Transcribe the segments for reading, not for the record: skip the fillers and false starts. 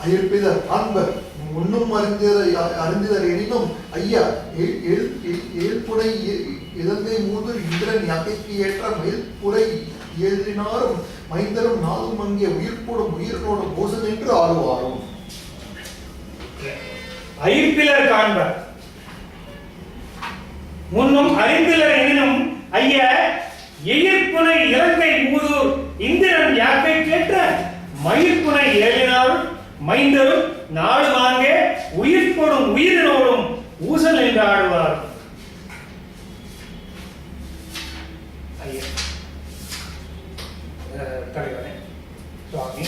அயற்பிதர் அன்பர் முன்னும் அறிந்ததர் எனினும் ஐயா ஏழ்புடை இலங்கை மூதூர் இந்திரன் யாக்கைக்கு ஏற்ற மேல்புடை எழுதினாரும் மைந்தரும் நாளும் அங்கே உயிர்ப்போடும் உயிரினோடும் போசன் என்று ஆளுவாரும். அயற்பிலர் காண்பர் முன்னும் அறிந்திலர் எனினும் ஐய எயிர்ப்புனை இலங்கை மூதூர் இந்திரன் யாக்கை கேட்ட மயிர்ப்புனை ஏழினாரும் மைந்தரும் நாடு வாங்கே உயிர்ப்போடும் உயிரினோடும் ஊசல் என்று ஆடுவார். தலைவனே சுவாமி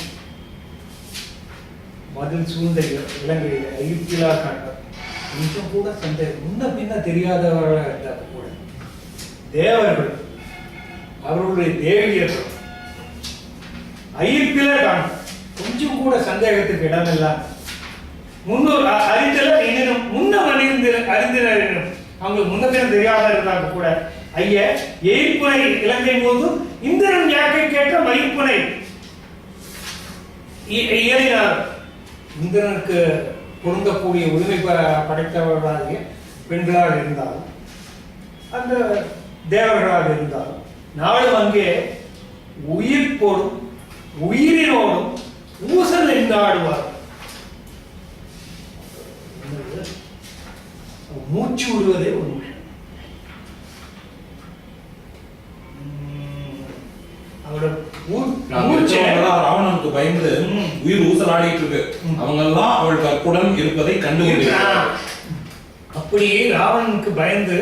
மதில் சூழ்ந்த இலங்கையில் அயற்பிலா காண்பர் கொஞ்சம் கூட சந்தேகம் முன்ன பின்ன தெரியாதவர்களாக இருந்தால் கூட தேவர்கள் அவர்களுடைய தேவியர்கள் அயற்பிலர் காண்பர் கொஞ்சம் கூட சந்தேகத்துக்கு இடமில்லாம் முன்னோர் அறிந்தலர் எனினும் முன்னம் அறிந்தனர் எனும் அவங்களுக்கு முன்ன பின்ன தெரியாத இருந்தாங்க கூட ஐய எயிர்ப்புனை இலங்கை போது இந்திரன் யாக்கை கேட்ட மயிர்ப்புனை ஏறினார். இந்திரனுக்கு பொருந்தக்கூடிய உரிமை படைத்தவர்களாகிய பெண்களாக இருந்தாலும் அந்த தேவர்களாக இருந்தாலும் நாளும் அங்கே உயிர்ப்போடும் உயிரினோடும் ஊசல் என்று ஆடுவார். மூச்சு விடுவதே ஒரு நிமிஷம். ராவணனுக்கு பயந்து உயிர் ஊசலாடிட்டு இருக்கு. அவங்க எல்லாம் அவள் கற்புடன் இருப்பதை கண்டுகொண்டார். அப்படியே ராவணனுக்கு பயந்து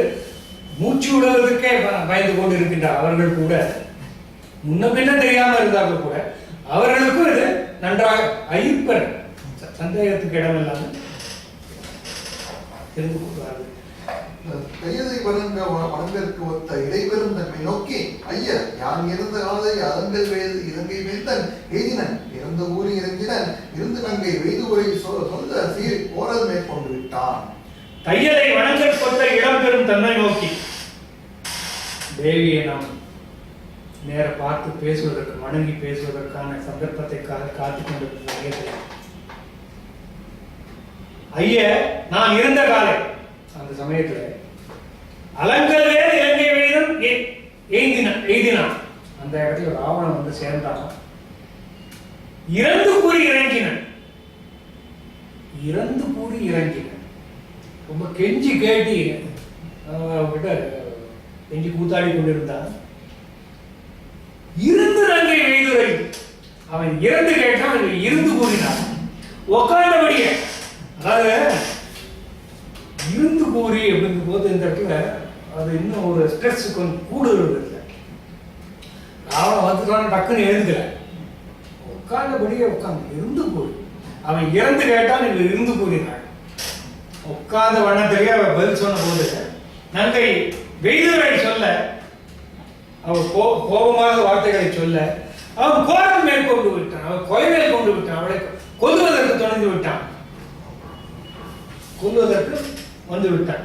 மூச்சு விடுவதற்கே பயந்து கொண்டு இருக்கின்றார். அவர்கள் கூட முன்ன பின்ன தெரியாம இருந்தார்கள் கூட அவர்களுக்கும் இது நன்றாக அயிர்ப்பர் சந்தேகத்துக்கு இடமில்லாமல் தெரிந்து கொள்வார்கள். கையதை வணங்கற்கு ஒத்த இடைபெறும் தன்மை நோக்கி ஐயா யான் இருந்த காலை அதங்கள் வேது இலங்கை வேந்தன் எய்தினன் இறந்த ஊரி இறங்கினன் இருந்து நங்கை வெய்து உரை சொல்ல சீர் போரது மேற்கொண்டு விட்டான். தையலை வணங்கற்கு ஒத்த இடம்பெறும் தன்மை நோக்கி தேவியை நாம் நேர பார்த்து பேசுவதற்கு வணங்கி பேசுவதற்கான சந்தர்ப்பத்தை காத்துக் கொண்டிருக்கிறது. ஐய நான் இருந்த காலை அந்த சமயத்துல அலங்கல் வேறு இலங்கை வேதம் எய்தினான். அந்த இடத்துல ராவணன் வந்து சேர்ந்தான். இறந்து கூறி இறங்கினன். ரொம்ப கெஞ்சி கேட்டி கிட்ட கெஞ்சி கூத்தாடி கொண்டிருந்தான். இருந்து நங்கை வெய்துரை அவன் இறந்து கேட்டான். இருந்து கூறினான். உக்காண்டபடியே அதாவது இருந்து கூறி அப்படிங்கும் போது இந்த இடத்துல அது இன்னும் ஒரு ஸ்ட்ரெஸ் கொஞ்சம் கூடுதல் இல்லை. அவன் வந்துட்டான் டக்குன்னு எழுந்துக்கல. உட்கார்ந்தபடியே உட்காந்து இருந்து கூறி அவன் இறந்து கேட்டான். இருந்து கூறினான். உட்கார்ந்த வண்ணத்திலேயே அவன் பதில் சொன்ன போது நங்கை வெய்துரை சொல்ல அவன் கோபமாக வார்த்தைகளை சொல்ல அவன் கோரம் மேற்கொண்டு விட்டான். அவன் கொலை மேல் கொண்டு விட்டான். அவளை கொல்வதற்கு தொடர்ந்து விட்டான். கொல்வதற்கு வந்து விட்டான்.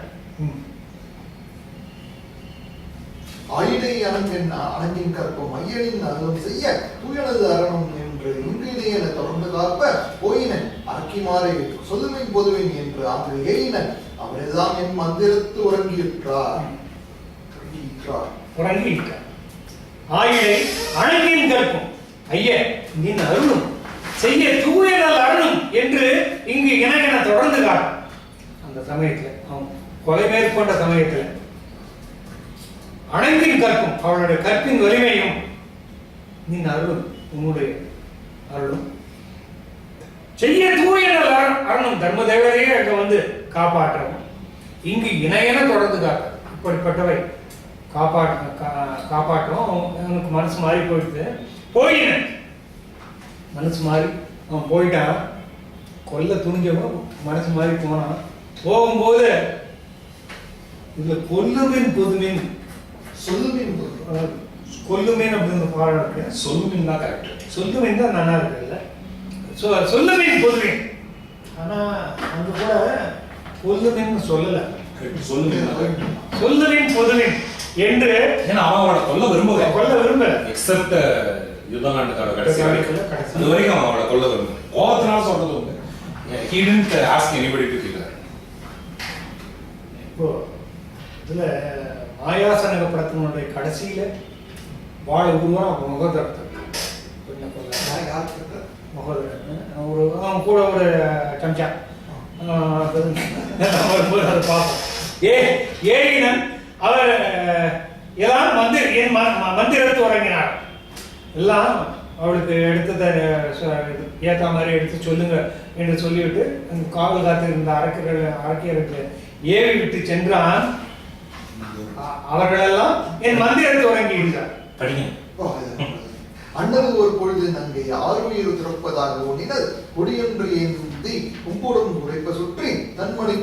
ஆயிடை அணங்கின் கற்பம் ஐயனின் அருளும் செய்ய தூயனது அரணம் என்று இன்றினையென தொடர்ந்து காப்ப போயினன் அரக்கிமாறை சொல்லுவேன் பொதுவேன் என்று அங்கு ஏயினன் அவரைதான் என் மந்திரத்து உறங்கியிருக்கிறார். ஆயிடை அணங்கின் கற்பம் ஐய நின் அருளும் செய்ய தூயனது அருளும் என்று இங்கு என தொடர்ந்து காட்டு. அந்த சமயத்துல அவன் கொலை மேற்கொண்ட சமயத்துல அணங்கின் கற்பும் அவளுடைய கற்பின் வலிமையும் நின் அருளும் உன்னுடைய அருளும் செய்ய தூய அருளும் தர்ம தேவரையே அங்க வந்து காப்பாற்றவும் இங்கு இணையென தொடர்ந்து காட்டு. இப்படிப்பட்டவை காப்பாற்றவும் அவனுக்கு மனசு மாறி போயிட்டு போயின மனசு மாறி அவன் போயிட்டான். கொல்ல துணிஞ்சவன் மனசு மாறி போனான். போகும்போது இதுல கொல்லுமீன் பொதுமீன் சொல்லுமீன் கொல்லுமீன் அப்படின்னு பாடம் இருக்கு. சொல்லுமீன் தான் கரெக்ட். சொல்லுமீன் தான் நல்லா இருக்குல்ல. சொல்லுமீன் பொதுமீன். ஆனா அங்க கூட கொல்லுமீன் சொல்லல. சொல்லுமீன் பொதுமீன் என்று ஏன்னா அவனோட கொல்ல விரும்பல எக்ஸப்ட் யுத்த காண்டத்தோட கடைசி வரைக்கும் கடைசி அது வரைக்கும் அவளை கொல்ல வருது. கோபத்தினால சொல்றது உண்டு. He didn't ask anybody to kill her. இப்போ இதுல மாயாசனக படத்தினுடைய கடைசியில வாழ உருவா மகோதரத்தை ஒரு அவன் கூட ஒரு சம்சா அதை பார்ப்போம். ஏழினன் அவர் எல்லாம் என் மந்திரத்து உறங்கினார். எல்லாம் அவளுக்கு எடுத்ததை ஏற்ற மாதிரி எடுத்து சொல்லுங்க என்று சொல்லிவிட்டு அந்த காவல் காத்து இருந்த அரக்கியருக்கு ஏவி விட்டு சென்றான். அவர்களெல்லாம் என் மந்திரத்தை உறங்கி இருந்தார். படிங்க. அன்னது ஒரு பொழுது நங்கை ஆறுயிர் திறப்பதாக ஒன்றினர் கொடியொன்று ஏந்தி கும்போடும் உரைப்ப சுற்றி தன்மணி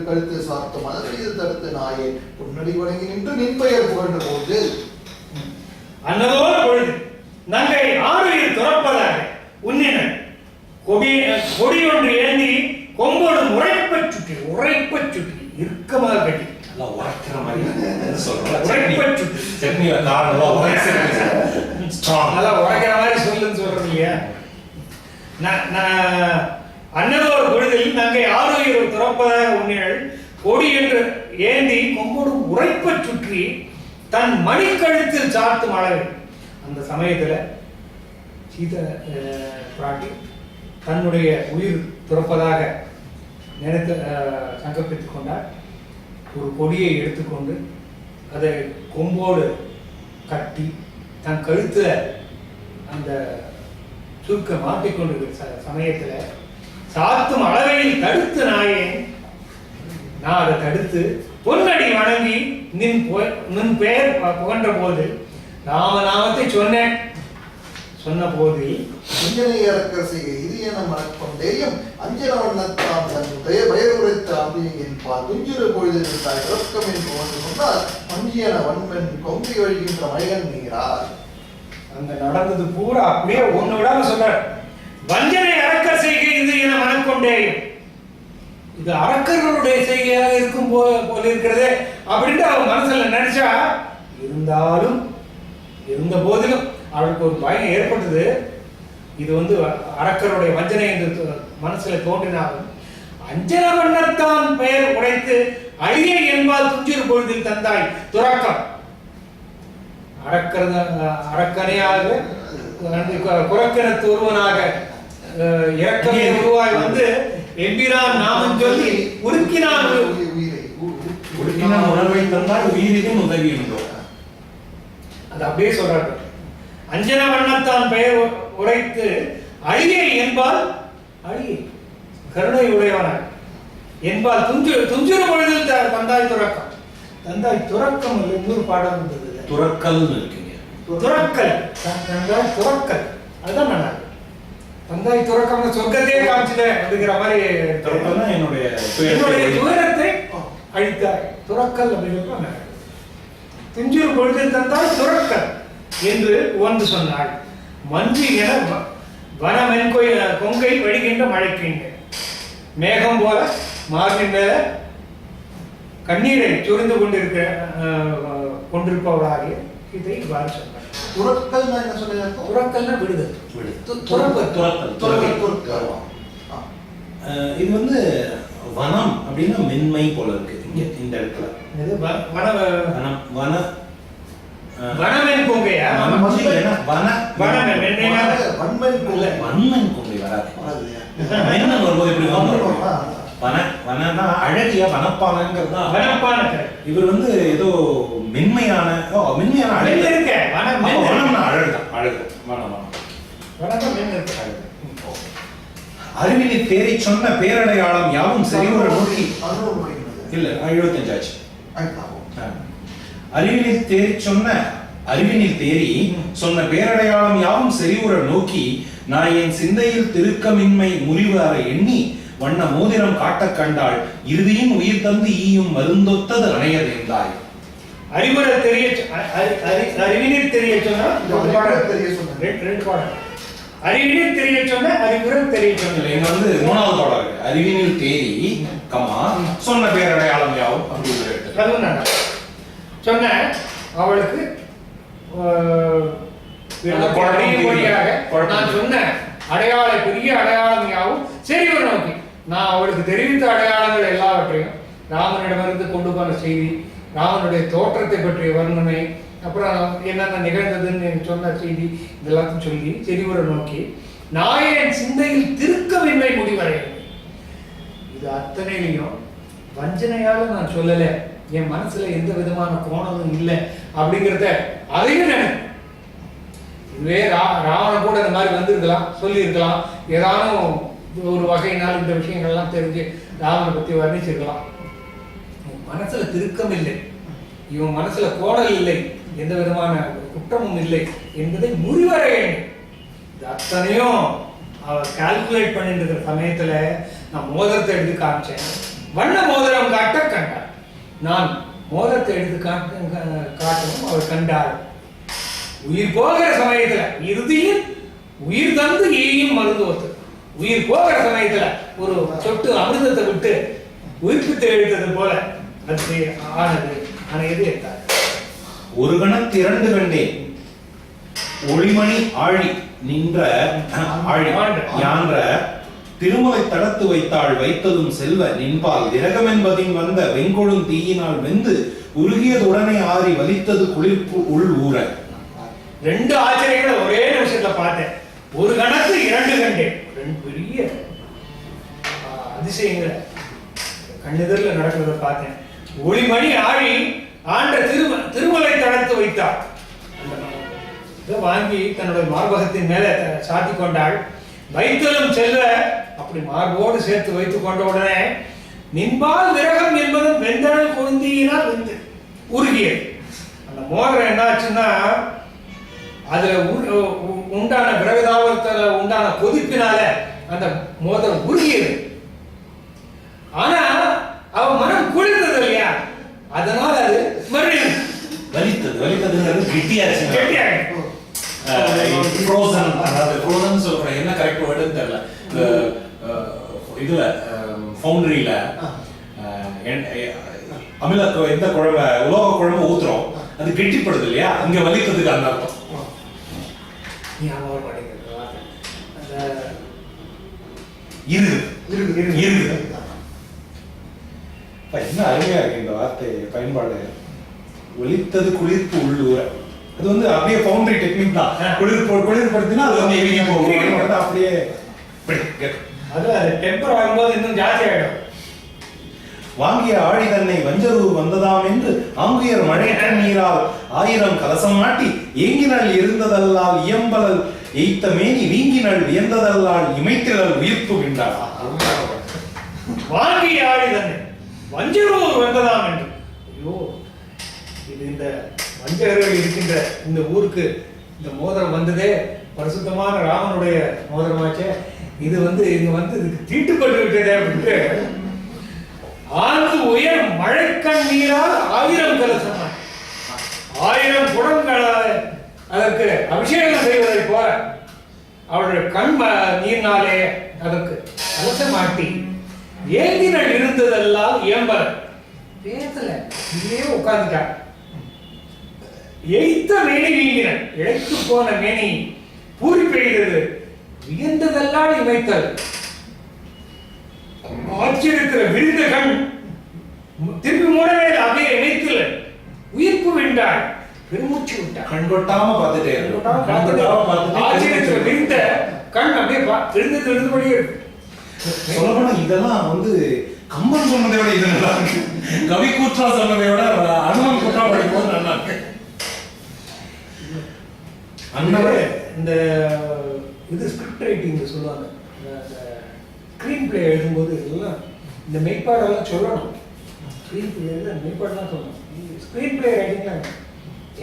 கழுத்து சார்த்தும் மனதில் தடுத்து நாயே பொன்னடி வணங்கி நின்று நின்பெயர் புகழ்ந்த போது அன்னதோடு பொழுது நங்கை ஆறுயிர் துறப்பதாக உன்னினர் கொடியொன்று ஏந்தி கொம்போடும் உரைப்பச் சுற்றி இறுக்கமாக கட்டி உரைக்கிற மாதிரி சொல்றேன். சொல்லுன்னு சொல்றது இல்லையா? அன்னதோர் பொழுதில் நாங்கள் ஆரோக்கியம் துறப்பதாக உன்னிகள் கொடி என்று ஏந்தி கொம்போடும் உரைப்ப சுற்றி தன் மணிக்கழுத்தில் சாத்தும் அளவு. அந்த சமயத்துல சீத பிராட்டி தன்னுடைய உயிர் துறப்பதாக நினைத்து சங்கல்பித்துக் கொண்டார். ஒரு கொடியை எடுத்துக்கொண்டு அதை கொம்போடு கட்டி தன் கழுத்துல அந்த சுருக்க மாட்டிக்கொண்டிருக்கிற சமயத்துல சாத்தும் அளவையில் தடுத்து நான் அதை தடுத்து பொன்னடி வணங்கி நின் பெயர் புகன்ற போது ராமநாமத்தை சொன்ன போது அஞ்சனை அரக்கரசை இது என மனக்கொண்டேயும் அஞ்சன வண்ணத்தாம் தன் பெயர் உரைத்த அம்பியின் துஞ்சிறு பொழுது இறக்கம் என்று ஒன்று சொன்னால் மஞ்சியன வன்மன் கொங்கை வழிகின்ற மயகன் நீரார். அங்க நடந்தது பூரா அப்படியே ஒண்ணு விடாம சொல்றார். வஞ்சனை அரக்கர் செய்கை இது என மனக்கொண்டேயும், இது அரக்கர்களுடைய செய்கையாக இருக்கும் போல இருக்கிறது அப்படின்ட்டு அவன் மனசுல நினைச்சா, இருந்தாலும் இருந்த போதிலும் அவளுக்கு ஒரு பயம் ஏற்பட்டது. இது அரக்கருடைய வஞ்சனை என்று மனசுல தோன்றினாலும் அஞ்சன வண்ணத்தான் பெயர் உடைத்து அழியை என்பால் துஞ்சிறு பொழுதில் தந்தாய் துறக்கம். அரக்கனையாக குரக்கணத்து ஒருவனாக இறக்கமே உருவாய் எம்பிரான் நாமம் சொல்லி உருக்கினான் உணர்வை தந்தால் உயிரிலும் உதவி என்றோம். அது அப்படியே சொல்றாரு. அஞ்சன வண்ணத்தான் பெயர் உரைத்து அழியை என்பால் அழியை கருணை உடையவனாக என்பால் துஞ்சிறு பொழுதில் தந்தாய் துறக்கம். தந்தாய் துறக்கம் இல்லை, இன்னொரு பாடம் இருந்தது துறக்கல் இருக்குங்க. துறக்கல் துறக்கல் அதுதான் நல்லா இருக்கு. தந்தாய் துறக்கம் சொர்க்கத்தையே காமிச்சிட்டேன் அப்படிங்கிற மாதிரி. என்னுடைய துயரத்தை அழித்தாய் துறக்கல் அப்படிங்கிறது. துஞ்சிறு பொழுதில் தந்தாய் துறக்கல் என்று ஒன்று சொன்னாள். மஞ்சி என வனமென் கொங்கை வடிகின்ற மழைக்கின்ற மேகம் போல மார்பின் மேல கண்ணீரை சுரிந்து கொண்டிருப்பவராகிய இதை இவ்வாறு சொன்னார். துறக்கல் என்ன சொல்லுங்க? துறக்கல்னா விடுதல். இது வனம் அப்படின்னா மென்மை போல இருக்கு இங்க இந்த இடத்துல. வனமென் கொங்கையா? வன்மன் கொங்கை வராது. மென்னன் வரும்போது எப்படி வனனா அழகிய வனப்பானங்கிறது. இவர் ஏதோ மென்மையான அறிவினை தேரை சொன்ன பேரடையாளம் யாவும் சரிவர நோக்கி இல்ல 75 ஆச்சு. அறிவினில் தேறி சொன்ன பேரடையாளம் யாவும் செறிவுற நோக்கி நான் என் சிந்தையில் திருக்கமின்மை முறிவு அற எண்ணி வண்ண மோதிரம் காட்ட கண்டாள் இறுதியும் உயிர் தந்து ஈயும் மருந்தொத்தது அணையதென்றாய். அறிவினில் தெரிய சொன்னா அறிவினில் தெரிய சொன்ன அறிவுரை தெரிய சொன்ன இங்க மூணாவது பாடம் இருக்கு. அறிவினில் தேறி கமா சொன்ன பேரடையாளம் யாவும் அப்படிங்கிற சொன்ன அவளுக்கு நான் சொன்ன அடையாள பெரிய அடையாளம் யாவும் செறிவு நோக்கி நான் அவளுக்கு தெரிவித்த அடையாளங்கள் எல்லாவற்றையும் ராமனிடமிருந்து கொண்டு போன செய்தி, ராமனுடைய தோற்றத்தை பற்றிய வர்ணனை, அப்புறம் என்னென்ன நிகழ்ந்ததுன்னு சொன்ன செய்தி, இதெல்லாத்தையும் சொல்லி செறிவுரை நோக்கி நாயன் சிந்தையில் திருக்கவின்மை முடிவடைய. இது அத்தனையிலையும் வஞ்சனையால நான் சொல்லலை, என் மனசுல எந்த விதமான கோணமும் இல்லை அப்படிங்கிறத அதையும் நினைக்கிறேன். இதுவே ராவணன் கூட இந்த மாதிரி வந்திருக்கலாம், சொல்லியிருக்கலாம், ஏதானும் ஒரு வகையினால் இந்த விஷயங்கள்லாம் தெரிஞ்சு ராவனை பற்றி வர்ணிச்சிருக்கலாம். மனசுல திருக்கம் இல்லை, இவன் மனசுல கோணல் இல்லை, எந்த விதமான குற்றமும் இல்லை என்பதை முறிவர வேண்டும். இது அத்தனையும் அவர் கால்குலேட் பண்ணிட்டு இருக்கிற சமயத்துல நான் மோதிரத்தை எடுத்து காமிச்சேன். வண்ண மோதிரம் காட்ட கண்டார். நான் மோதிரத்தை எடுத்து காட்டவும் அவர் கண்டார். உயிர் போகிற சமயத்துல இறுதியில் உயிர் தந்து ஈயும் மருந்து ஒத்து, உயிர் போகிற சமயத்துல ஒரு சொட்டு அமிர்தத்தை விட்டு உயிர்ப்பித்து எழுத்தது போல அது ஆனது. ஆனால் எது எடுத்தார்? ஒரு கணத்து இரண்டு கண்டேன் ஒளிமணி ஆழி நின்ற ஆழி யான்ற திருமலை தடத்து வைத்தாள் வைத்ததும் செல்வ நின்பால் திரகம் என்பதின் வந்த வெங்கொழும் தீயினால் வெந்து உருகியதுடனே ஆறி வலித்தது குளிர்ப்பு உள் ஊற. ரெண்டு ஆச்சரியங்களை ஒரே நிமிஷத்துல பார்த்தேன். ஒரு கணத்து இரண்டு கண்டேன். ரெண்டு பெரிய அதிசயங்களை கண்ணெதிரில் நடக்கிறத பார்த்தேன். ஒளிமணி ஆழி ஆண்ட திருமலை தடத்து வைத்தாள். இதை வாங்கி தன்னுடைய மார்பகத்தின் மேல சாத்தி கொண்டாள். வைத்தலும் செல்வ அப்படி மார்போடு சேர்த்து வைத்துக் கொண்ட உடனே நின்பால் விரகம் என்பதும் வெந்தன குழந்தையினால் வெந்து உருகியது. அந்த மோதிரம் என்னாச்சுன்னா அதுல உண்டான விரகதாபத்துல உண்டான கொதிப்பினால அந்த மோதிரம் உருகியது. ஆனா அவ மனம் குளிர்ந்தது இல்லையா, அதனால அது மறுபடியும் வலித்தது. வலித்ததுங்கிறது கெட்டியாச்சு. ஃப்ரோசன், அதாவது ஃப்ரோசன் சொல்றேன், என்ன கரெக்ட் வேர்டுன்னு தெரியல. இதுல ஃபவுண்டரியில அமில எந்த குழம்பு உலோக குழம்பு ஊத்துறோம், அது கெட்டிப்படுது இல்லையா, இங்க வலித்ததுக்கு அந்த அர்த்தம். என்ன அருமையா இருக்கு இந்த வார்த்தை பயன்பாடு. ஒலித்தது குளிர்ப்பு உள்ளூர. அது வந்து அப்படியே பவுண்டரி டெக்னிக் தான். குளிர்படுத்தினா அது வந்து எரிஞ்சு போகும். அப்படியே டெம்பர் ஆகும்போது இன்னும் ஜாஸ்தி ஆயிடும். வாங்கிய ஆழி தன்னை வஞ்சரூர் வந்ததாம் என்று ஆங்குயர் மழை கண்ணீரால் 1000 கலசம் நாட்டி ஏங்கினள் இருந்ததல்லால் இயம்பலல் எய்த்த மேனி வீங்கினள் வியந்ததல்லால் இமைத்திரல் உயிர்ப்பு விண்டார். வாங்கிய ஆழி தன்னை வஞ்சரூர் வந்ததாம் என்று. ஐயோ, இது இந்த வஞ்சகர்கள் இருக்கின்ற இந்த ஊருக்கு இந்த மோதிரம் வந்ததே பரிசுத்தமான ராமனுடைய மோதிரமாச்சே, இது வந்து இங்க வந்து இதுக்கு தீட்டுப்பட்டு விட்டதே அப்படின்ட்டு ஆண்டு உயர் மழை கண்ணீரால் 1000 கலசம் 1000 குடங்களால் அதற்கு அபிஷேகம் செய்வதை போல அவருடைய கண் நீர்னாலே அதற்கு கலசமாட்டி ஏங்கினள் இருந்ததெல்லாம் ஏம்பல பேசல, இங்கே உட்கார்ந்துட்டான். எய்த்த மேனி வீங்கினள், இழைத்து போன மேனி பூரி பெய்தது, வியந்ததெல்லாம் இமைத்தல். ஆச்சரியத்துல விரிந்த கண் திருப்பி மூடவே அப்படியே இணைத்துல உயிர்ப்பு விண்டாள், பெருமூச்சு விட்டாள். கண் கொட்டாம பார்த்துட்டே ஆச்சரியத்துல விரிந்த கண் அப்படியே விழுந்தபடியே இருக்கு. சொல்லணும்னா இதெல்லாம் வந்து கம்பன் சொன்னதை விட இது நல்லா இருக்கு. கவி கூற்றா சொன்னதை விட அனுமன் கூற்றா படிக்கும்போது நல்லா இருக்கு. இந்த இது ஸ்கிரிப்ட் ரைட்டிங் சொல்லுவாங்க, ஸ்கிரீன் பிளே எழுதும்போது இதெல்லாம் இந்த மெய்ப்பாடெல்லாம் சொல்லணும். ஸ்கிரீன் பிளே எழுத மெய்ப்பாடெல்லாம் சொல்லணும். ஸ்கிரீன் பிளே ரைட்டிங்லாம்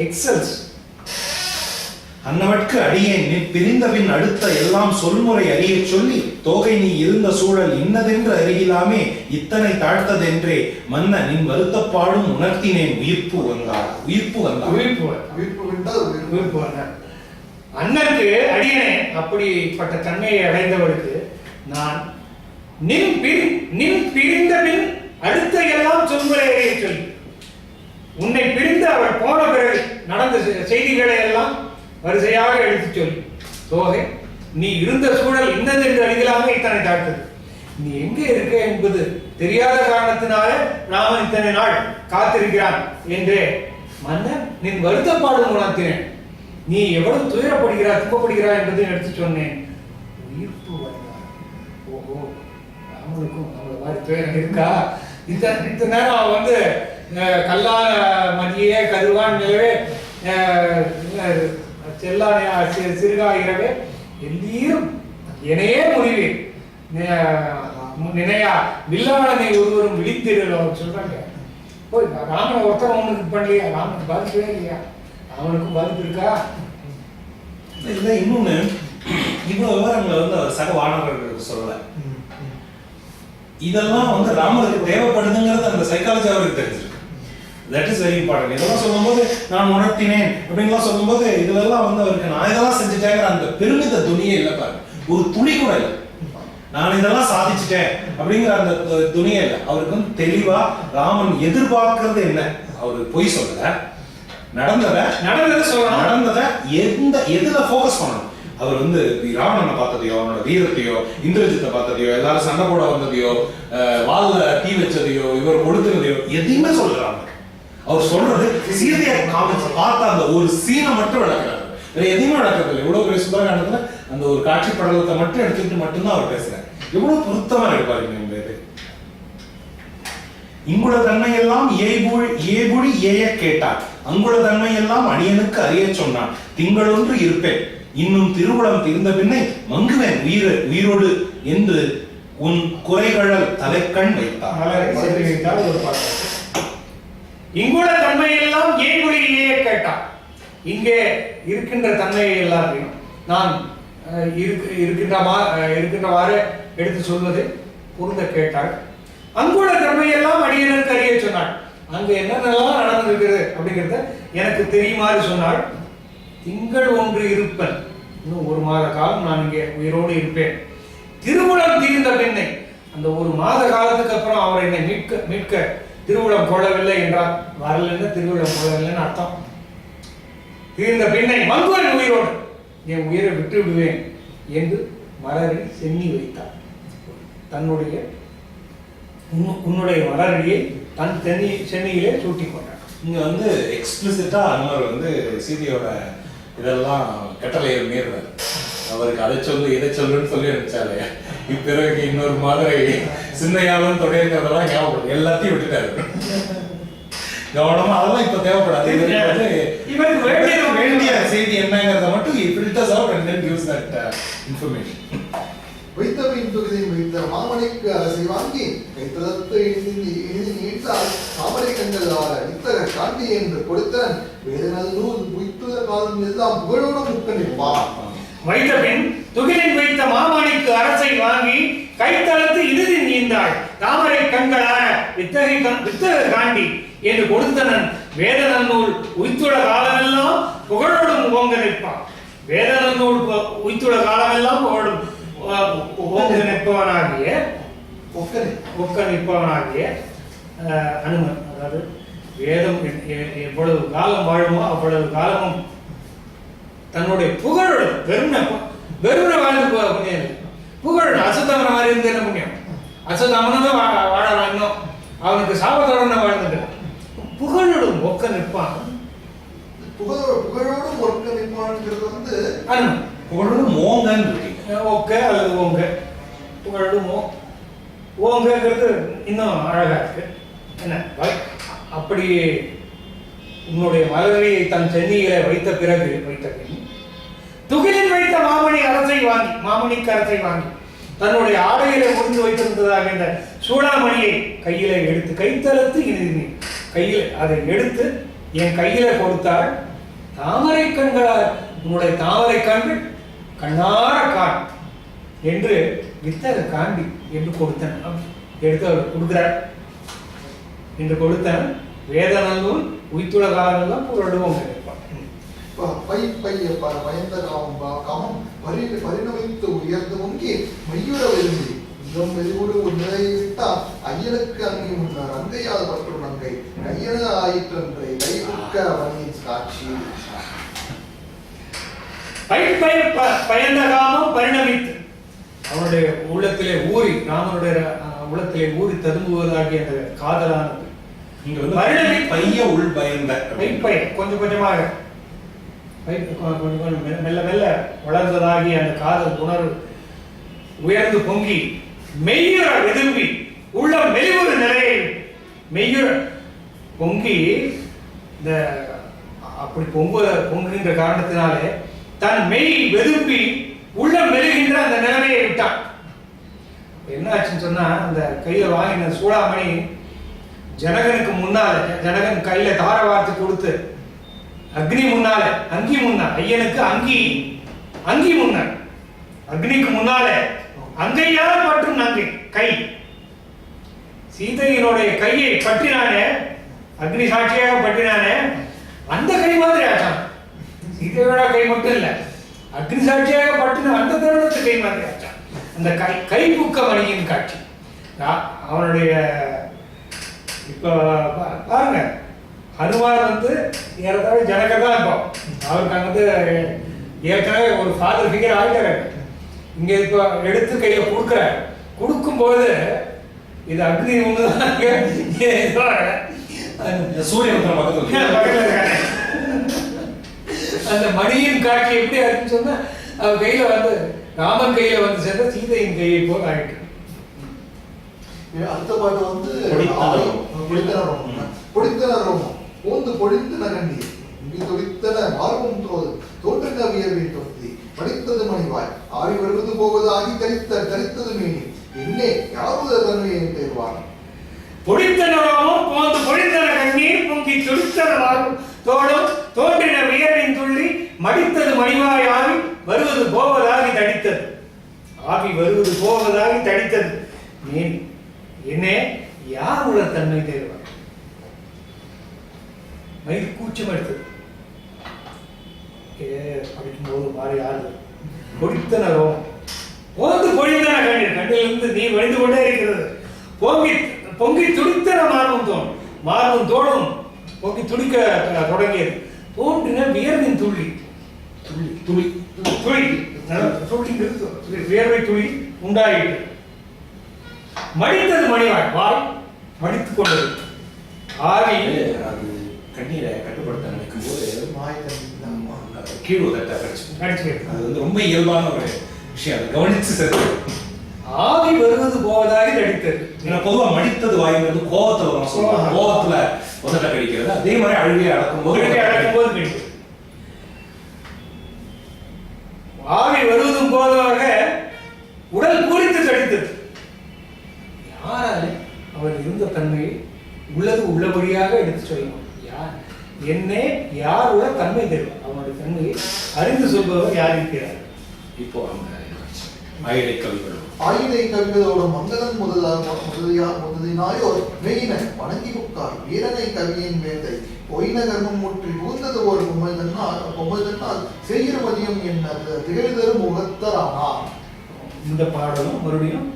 எக்ஸல்ஸ். அன்னவட்கு அடியேன் நீ பிரிந்தபின் அடுத்த எல்லாம் சொல்முறை அறிய சொல்லி தோகை நீ இருந்த சூழல் இன்னதென்று அறியலாமே இத்தனை தாழ்த்ததென்றே மன்ன நின் வருத்தப்பாடும் உணர்த்தினேன் உயிர்ப்பு வந்தாள். அண்ணனுக்கு அடியனே அப்படிப்பட்ட தன்மையை அடைந்தவளுக்கு நான் நின் பிரிந்த பின் அடுத்த எல்லாம் சொல்முறை அறிய சொல்லி, உன்னை பிரிந்து அவள் போன பிறகு நடந்த செய்திகளை எல்லாம் வரிசையாக எடுத்துச் சொல்லி, தோகை நீ இருந்த சூழல் இன்னது என்று அடிகளாக இத்தனை தாழ்த்தது. நீ எங்கே இருக்க என்பது தெரியாத காரணத்தினால ராமன் இத்தனை நாள் காத்திருக்கிறான் என்றே மன்னன் நின் வருத்தப்பாடும் உணர்த்தினேன். நீ எவ்வளவு துயரப்படுகிறாய் துன்பப்படுகிறாய் என்பதை எடுத்து சொன்னேன். உயிர்ப்பு வந்தார். ஓஹோ, ராமனுக்கும் நம்மள மாதிரி துயரம் இருக்கா? இந்த நேரம் அவன் வந்து கல்லான மதியே கருவான் நிலவே செல்லானையா சிறுகாயிரவே எல்லீரும் என்னையே முடிவு நினையா வில்லாளனை ஒருவரும் விழித்திரு சொல்றாங்க. போய் ராமனை ஒருத்தர் அவனுக்கு பண்ணலையா? ராமனுக்கு பாதிக்கவே இல்லையா? அவனுக்கும் பாதிப்பு இருக்கா? இல்லை, இன்னொன்னு இவ்வளவு விவரங்களை வந்து அவர் சக வானவர்களுக்கு சொல்லல. இதெல்லாம் வந்து ராமருக்கு தேவைப்படுதுங்கிறது அந்த சைக்காலஜி அவருக்கு தெரிஞ்சிருக்கு. That is very important. இதெல்லாம் சொல்லும்போது நான் உணர்த்தினேன் அப்படின்லாம் சொல்லும்போது இதெல்லாம் வந்து அவருக்கு நான் இதெல்லாம் செஞ்சுட்டேங்கிற அந்த பெருமித துணியே இல்லை பாரு, ஒரு துணி கூட இல்லை. நான் இதெல்லாம் சாதிச்சுட்டேன் அப்படிங்கிற அந்த துணியே இல்லை. அவருக்கு வந்து தெளிவா ராமன் எதிர்பார்க்கறது என்ன, அவரு பொய் சொல்லல, நடந்ததை எதுல போக்கஸ் பண்ணணும். அவர் வந்து ராவணனை பார்த்ததையோ, அவனோட வீரத்தையோ, இந்திரஜித்தை பார்த்ததையோ, எல்லாரும் சண்டை போட வந்ததையோ, வால்ல தீ வச்சதையோ, இவர் கொடுத்ததையோ எதையுமே சொல்றாங்க. அவர் சொல்றது சீதையை காமிச்சு பார்த்த அந்த ஒரு சீனை மட்டும் விளக்குறாரு, வேற எதையுமே விளக்குறது இல்லை. இவ்வளவு பெரிய சுந்தரகாண்டத்துல அந்த ஒரு காட்சி படலத்தை மட்டும் எடுத்துக்கிட்டு மட்டும்தான் அவர் பேசுறாரு. எவ்வளவு பொருத்தமா இருப்பாருங்க இந்த இது. இங்குள்ள தன்மை எல்லாம் ஏபுழி ஏய கேட்டார், அங்குள்ள தன்மை எல்லாம் அணியனுக்கு அறிய சொன்னான். திங்களொன்று இருப்பேன், இன்னும் திருவுளம் தீர்ந்த பின்னை மங்குவேன் உயிரோடு என்று உன் குறைகழல் தலைக்கண் வைத்தார். இங்குள்ள தன்மை எல்லாம் ஏபுழி ஏய கேட்டார். இங்கே இருக்கின்ற தன்மையை எல்லாத்தையும் நான் இருக்கின்றவாறு எடுத்து சொல்வதை பொருந்த கேட்டாள். அங்குள்ள தன்மையெல்லாம் அடியனுக்கு அறிய சொன்னாள். அங்க என்னென்னலாம் நடந்திருக்குது அப்படிங்கிறத எனக்கு தெரியுமாறு சொன்னாள். திங்கள் ஒன்று இருப்பன், இன்னும் 1 மாத காலம் நான் இங்கே உயிரோடு இருப்பேன். திருவுளம் தீர்ந்த பெண்ணை, அந்த 1 மாத காலத்துக்கு அப்புறம் அவர் என்னை மீட்க திருவுளம் கொள்ளவில்லை என்றார். வரலன்னு திருவுளம் கொள்ளவில்லைன்னு அர்த்தம். தீர்ந்த பெண்ணை மங்குவன் உயிரோடு, என் உயிரை விட்டு விடுவேன் என்று மலரை சென்னி வைத்தார். தன்னுடைய உன்னுடைய மலரடியை தன் சென்னையிலே சூட்டி கொண்டார். இங்க வந்து எக்ஸ்பிளிசிட்டா அனுமர் வந்து சீதையோட இதெல்லாம் கட்டளையை மீறுறாரு. அவருக்கு அதை சொல்லு இதை சொல்லுன்னு சொல்லி அனுப்பிச்சாலே, இப்பிறகு இன்னொரு மாதிரி சின்னையாலும் தொடையதெல்லாம் ஞாபகம் எல்லாத்தையும் விட்டுட்டாரு. கவனமா அதெல்லாம் இப்ப தேவைப்படாது. இவருக்கு வேண்டிய செய்தி என்னங்கிறத மட்டும் filters out and then gives that information. வைத்தவின் தொகுதியை வைத்த மாமணிக்கு அரசை வாங்கி கைத்தளத்தை எழுதி நீட்டால் மாமனை கண்கள் இத்தக காண்டி என்று கொடுத்தன் வேதநல்லூர் உய்த்துத காலம் எல்லாம் புகழோடு முக்க நிற்பான். வைத்தபின் துகிலின் வைத்த மாமணிக்கு அரசை வாங்கி கைத்தளத்து இறுதி நீந்தாள் தாமரை கண்களான வித்தக காண்டி என்று கொடுத்தனன் வேதநல்லூர் உய்த்துள்ள காலமெல்லாம் புகழோடும் ஓங்க நிற்பான். வேதநல்லூர் உய்த்துள்ள காலமெல்லாம் புகழும் நிற்பவனாகிய அனுமன், அதாவது வேதம் எவ்வளவு காலம் வாழுமோ அவ்வளவு காலமும் தன்னுடைய புகழோடு வெறுமனை வாழ்ந்து புண்ணியம், புகழ் அசத்தவன மாதிரி இருந்து என்ன புண்ணியம்? அசத்தவனதான் வாழலாம், இன்னும் அவனுக்கு சாபத்தோட வாழ்ந்துட்டு புகழோடும் ஒக்க நிற்பான். புகழோடும் ஒக்க நிற்பான்ங்கிறது வந்து அனுமன். புகழோடும் ஓங்கன்னு இருக்கு, ஓக்க அல்லது ஓங்க, புகழும் ஓங்கிறது இன்னும் அழகா இருக்கு. என்ன அப்படி உன்னுடைய மலரையை தன் சென்னியில வைத்த பின் துகிலில் வைத்த மாமணிக்கு அரசை வாங்கி தன்னுடைய ஆடையில முடிந்து வைத்திருந்ததாக இந்த சூடாமணியை கையில எடுத்து கைத்தளத்து இறுதி கையில் அதை எடுத்து என் கையில கொடுத்தாள். தாமரை கண்களால் உன்னுடைய தாமரை கண்கள் கண்ணார காண் என்று வித்தக காண்டி என்று கொடுத்தன். எடுத்து அவர் கொடுக்கிறார் என்று கொடுத்தன். வேதநல்லூர் உய்த்துள்ள காலங்கள்லாம் புரடுவோம் பயந்த காமம் பரிணமித்து உயர்ந்து முங்கி மையுற விரும்பி மிகவும் மெதுவோடு ஒரு நிலையை விட்டால் ஐயனுக்கு அங்கே முன்னர் அங்கையால் பற்றும் அங்கை கையெழ ஆயிற்றன்றை கைவிற்க அவனின் காட்சி. பயந்த காமம் பரிணமித்து அவனுடைய உள்ளத்திலே ஊறி ராமனுடைய உள்ளத்திலே ஊறி ததும்புவதாகிய அந்த காதலானது இங்க வந்து பைய உள் பயந்த கொஞ்சம் கொஞ்சமாக கொஞ்சம் கொஞ்சம் மெல்ல மெல்ல வளர்ந்ததாகி அந்த காதல் உணர்வு உயர்ந்து பொங்கி மெய்யுற விரும்பி உள்ள மெலிவுறு நிலையை மெய்யுற பொங்கி இந்த அப்படி பொங்குகின்ற காரணத்தினாலே தன் மெய் வெதும்பி உள்ள மெழுகின்ற அந்த நிலைமையை விட்டான். என்ன ஆச்சுன்னு சொன்னா அந்த கையில வாங்கின சூடாமணி ஜனகனுக்கு முன்னால ஜனகன் கையில தார வார்த்து கொடுத்து அக்னி முன்னால அங்கி முன்னால ஐயனுக்கு அங்கி முன்ன அக்னிக்கு முன்னால அங்கையால் பற்றும் நங்கை கை சீதையினுடைய கையை பற்றினானே அக்னி சாட்சியாக பற்றினானே அந்த கை மாதிரி ஆச்சான். சீதையோட கை மட்டும் இல்ல அக்னி சாட்சியாக பற்றின அந்த தருணத்து கை மாதிரி ஆச்சான். அந்த கைபுக்க மணியின் காட்சி அவனுடைய இப்ப பாருங்க ஹனுமார் வந்து ஏறத்தாழ ஜனகர் தான் இருப்போம். அவருக்கு அங்க வந்து ஏற்கனவே ஒரு ஃபாதர் ஃபிகர் ஆகிட்டாரு. இங்க இப்ப எடுத்து கையில கொடுக்கும் போது இது அக்னி ஒண்ணுதான் சூரியன் பக்கத்துல அந்த மணியின் காட்சி எப்படி ஆச்சுன்னு சொன்னா அவ கையில வந்து ராமன் கையில வந்து சேர்ந்த சீதையின் கையை போல் ஆயிட்டு. அடுத்த பாட்டு வந்து பொடித்தனரோமம் போந்து பொழிந்து நகண்டி இங்கு தொடித்தன மார்பும் தோற்றுங்க வியர்வின் தொகுதி படித்தது மணிவாய் ஆவி வருவது போவது ஆகி தரித்தது மீனி என்னே யாவது தன்மையை தேர்வார். பொடித்தனரோமம் போந்து பொழித்தன கண்ணீர் பொங்கி தொடித்தன மார்பும் தோடும் தோன்றின வியர்வின் துள்ளி மடித்தது மணிவாய் ஆவி வருவது போவதாகி தடித்தது ஆவி வருவது போவதாகி தடித்தது மீன் என்னே யார் உள்ள தன்மை தேர்வார். மயிர் கூச்சம் எடுத்தது படிக்கும்போது மாறி ஆறு பொடித்தன ரோமம் போந்து பொழிந்தன கண்ணீர் கண்ணிலிருந்து நீ வழிந்து கொண்டே இருக்கிறது பொங்கி துடித்தன மார்பும் தோடும் பொங்கி துடிக்க தொடங்கியது தோன்றின வியர்வின் துள்ளி துளி வியர்வை துளி உண்டாயிட்டு மடித்தது மணிவாய் வாய் மடித்துக் கொண்டது ஆவி கண்ணீரை கட்டுப்படுத்த நினைக்கும் போது கீழ் அது வந்து ரொம்ப இயல்பான ஒரு விஷயம். அதை கவனிச்சு சரி ஆவி வருவது போவதாக நடித்தது. பொதுவா மடித்தது வாய்ங்கிறது கோபத்துல வரும் சொல்லுவாங்க. கோபத்துல உதட்ட கடிக்கிறது அதே மாதிரி அழுவியை அடக்கும் போது கிடைக்கும். ஆவி வருவதும் போதாக உடல் பூரித்து கடித்தது. யாராலே அவர் இருந்த தன்மையை உள்ளது உள்ளபடியாக எடுத்து சொல்லணும். என்னே யார் உள்ள தன்மை தெரியும் அவனுடைய தன்மையை அறிந்து சொல்பவர் யார் இருக்கிறார். இப்போ ஆயிடை கவிகளோட மங்களன் முதலினாயோர் மெயின வணங்கி புக்கார் வீரனை கவியின் வேந்தை பொய்ன கர்மம் முற்றி புகுந்தது ஒரு பொம்மதனால் செய்கிற மதியம் என்ன திகழ்தரும் முகத்தரானார். இந்த பாடலும் மறுபடியும்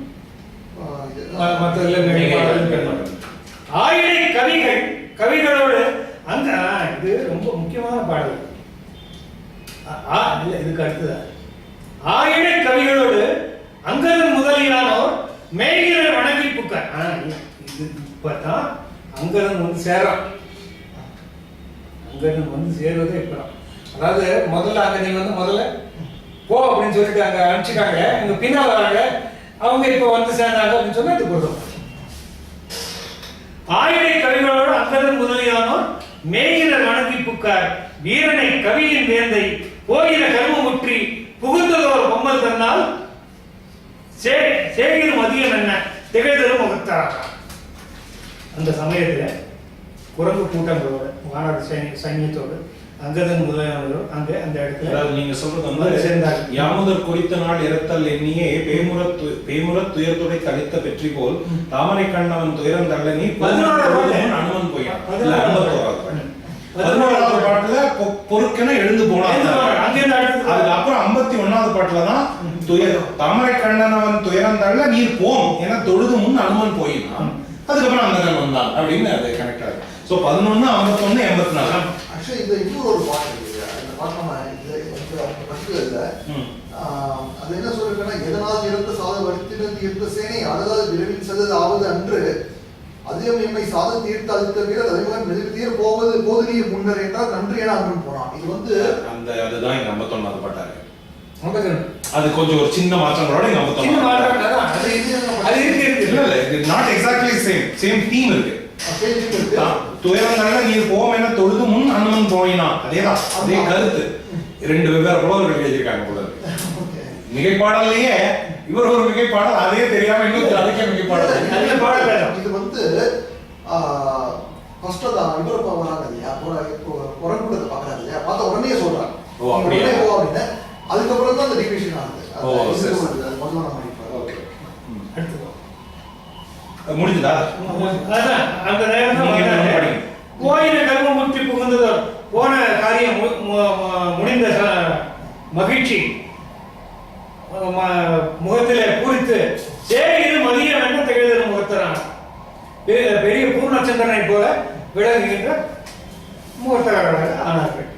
ஆயிடை கவிகளோடு அந்த இது ரொம்ப முக்கியமான பாடல். இதுக்கு அடுத்ததா ஆயிடை கவிகளோடு அங்கதன் முதலியானோர் மேய்கிற வணங்கி புக்கார். இது இப்பதான் அங்கதன் வந்து சேரான். அங்கதன் வந்து சேர்வதே இப்பதான். அதாவது முதல்ல அங்க நீ வந்து முதல்ல போ அப்படின்னு சொல்லிட்டு அங்க அனுப்பிச்சிட்டாங்க. இங்க பின்னால் வராங்க அவங்க இப்ப வந்து சேர்ந்தாங்க அப்படின்னு சொன்னா இது போதும். ஆயிடை கவிகளோடு அங்கதன் முதலியானோர் மேய்கிற வணங்கி புக்கார் வீரனை கவியின் வேந்தை போகிற கர்மமுற்றி புகுந்ததோர் பொம்மல் தன்னால் சேகிற மதியம் என்ன திகழ்தரும் முகத்தாரா. அந்த சமயத்துல குரங்கு கூட்டங்களோட மாநாடு சைன்யத்தோடு அங்கதன் முதலானவர்கள் அங்க அந்த இடத்துல அதாவது நீங்க சொல்றது வந்து சேர்ந்தார். யாமுதர் குறித்த நாள் இறத்தல் எண்ணியே பேமுறத் துயர்த்துடை தளித்த பெற்றி போல் தாமரை கண்ணவன் துயரம் தள்ளனி அனுமன் போயான். 11வது பாட்டுல பொறுக்கென எழுந்து போனாங்க. அதுக்கப்புறம் 51வது பாட்டுலதான் தாமரை கண்ணனவன் துயரம் தள்ள நீர் போம் என தொழுது முன் அனுமன் போயினான். அதுக்கப்புறம் அங்கதன் வந்தான் அப்படின்னு அது கனெக்ட் ஆகுது. சோ 11, 51, 84. ஆக்சுவலி இந்த இன்னொரு பாட்டு இருக்கு. அந்த பாட்டு நம்ம புக்கு அல்ல. அது என்ன சொல்றேன்னா, எதனால் இறந்த சாத வருத்தினது இருந்த சேனை அதாவது விரைவில் செல்வது ஆவது அன்று அதிகம் எம்மை சாதம் தீர்த்து அழுத்த வீரர் அதேமாதிரி மெதிர் தீர் போது நீர் முன்னர் என்றால் நன்றி என அன்று போனான். இது வந்து அதுதான் இங்க 51வது பாட்டாரு. அது கொஞ்சம் ஒரு சின்ன மாற்றங்களோட இங்க 51 நாட் எக்ஸாக்ட்லி சேம் தீம் இருக்கு. துயரங்கள்ல நீர் போம் என தொழுது முன் அனுமன் போயினா, அதேதான் அதே கருத்து. 2 வெவ்வேறு புலவர்கள் எழுதியிருக்காங்க போல இருக்கு. மிகைப்பாடலையே இவர் ஒரு மிகைப்பாடல், அதே தெரியாம இன்னும் அதுக்கே மிகைப்பாடல். இது வந்து ஃபர்ஸ்ட் தான் இவரை வராங்க இல்லையா, புறக்கூடத்தை பாக்குறாங்க இல்லையா, பார்த்த உடனே சொல்றாங்க உடனே போ அப்படின்னு. அதுக்கப்புறம் தான் அந்த டிவிஷன் ஆகுது. முடிஞ்சதா? அந்த நேரம் கோயில கர்மமுற்றி புகுந்ததோ போன காரியம் முடிந்த மகிழ்ச்சி முகத்திலே பூரித்து சேரியில் மதிய வெண்ணத்தை எழுதுகிற முகத்தரான் பெரிய பூர்ணச்சந்திரனை போல விளங்குகின்ற முகத்தராக ஆனார்கள்.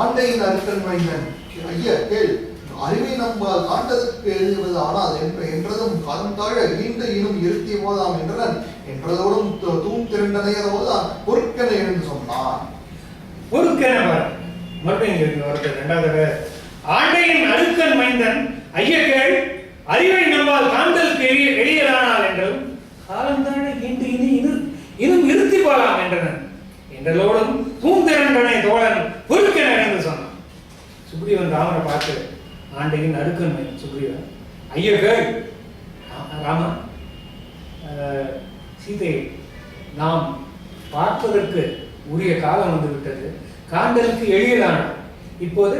ஆண்டையின் அருக்கன் மைந்தன் ஐயா கேள், அறிவை நம்பால் காண்டதற்கு எழுதுவது ஆனால் என்றதும் காலம் தாழ ஈண்டு இனும் இருத்திய போதாம் என்றனன் என்றதோடும் தூண் திரண்டனையதோதான் பொறுக்கென எழுந்து சொன்னான். பொறுக்கென மறுபடியும் வருது 2வது. ஆண்டையின் அருக்கன் மைந்தன் ஐய கேள், அறிவை நம்பால் காண்டலுக்கு எளியதானால் என்றதும் காலம் தாழ ஈண்டு இனும் இருத்தி போலாம் என்றனன் என்றதோடும் தூண் திரண்டனை தோழன் பொறுக்கென எழுந்து சொன்னான். சுக்ரீவன் ராமனை பார்த்து ஆண்டையின் அருக்கன் மைந்தன் சுக்ரீவன் ஐய கேள், ராமா சீதையை நாம் பார்ப்பதற்கு உரிய காலம் வந்து விட்டது, காண்டலுக்கு எளியதான இப்போது